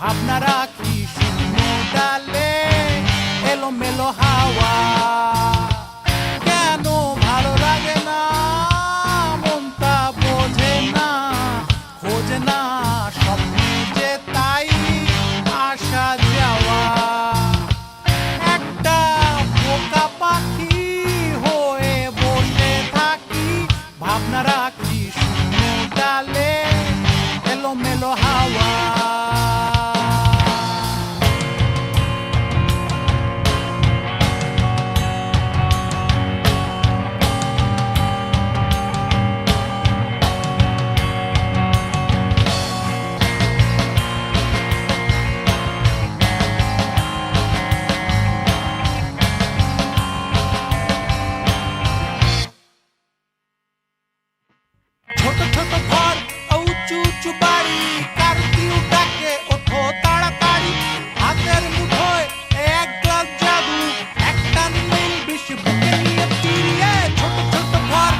ভাবনা রাখি শূন্য ডালে এলোমেলো হাওয়া। কেন ভালো লাগে না মনটা বোঝে না, খোঁজে না স্বপ্নে যে তাই আসা যাওয়া। একটা বোকা পাখি হয়ে বসে থাকি, ভাবনা রাখি শূন্য ডালে এলোমেলো হাওয়া। ছোট ছোট ঘর, উঁচু উঁচু বাড়ি, কার কেউ ডাকে ওঠো তাড়াতাড়ি। হাতের মুঠোয় এক গ্লাস জাদু, একটা নীল বিষ বুকে নিয়ে ফিরিয়ে। ছোট ছোট ঘর,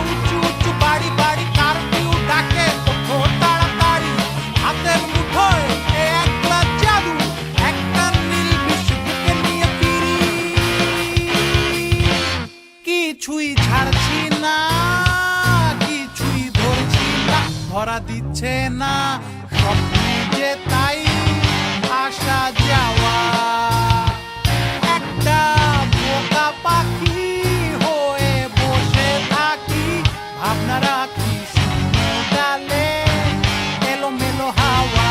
উঁচু উঁচু বাড়ি বাড়ি, কার কেউ ডাকে ওঠো তাড়াতাড়ি। হাতের মুঠোয় এক গ্লাস জাদু, একটা নীল বিষ বুকে নিয়ে ফিরি। কিছুই ছাড়ছি না, ধরা দিচ্ছে না স্বপ্নে যে তাই আসা যাওয়া। একটা বোকা পাখি হয়ে বসে থাকি, ভাবনা রাখি শূন্য ডালে এলোমেলো হাওয়া।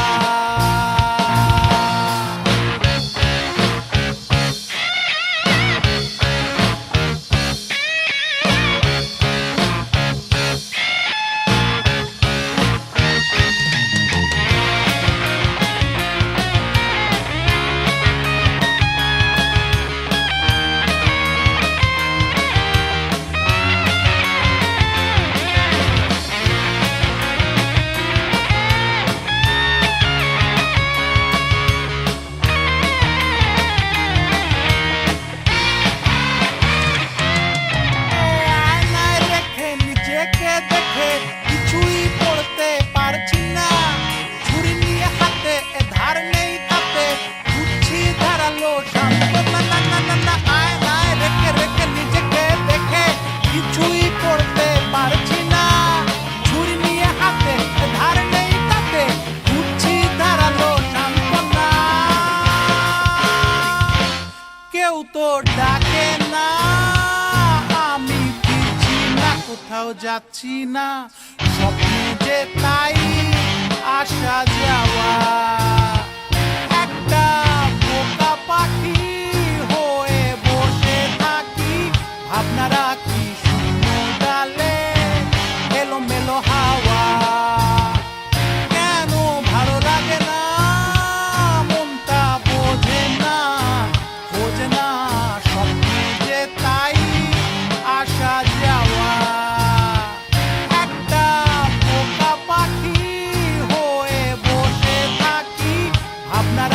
দেখে কিছুই পড়তে পারছি না, ছুরি নিয়ে হাতে ধার নেই তাতে, বুঝছি ধারালো সান্ত্বনা। না না না না, আয়নায় রেখে রেখে নিজেকে দেখে কিছুই পড়তে পারছি না, ছুরি নিয়ে হাতে ধার নেই তাতে, বুঝছি ধারালো সান্ত্বনা। কেউ তো ডাকে না, আমি ফিরছি না, কোথাও যাচ্ছি না, স্বপ্নে যে তাই আসা যাওয়া। একটা বোকা পাখি হয়ে বসে থাকি, ভাবনা রাখি শূন্য ডালে এলোমেলো হাওয়া। কেন ভালো লাগে না মনটা বোঝে না, খোঁজে না স্বপ্নে যে তাই আসা যাওয়া। একটা বোকা পাখি হয়ে বসে থাকি, ভাবনা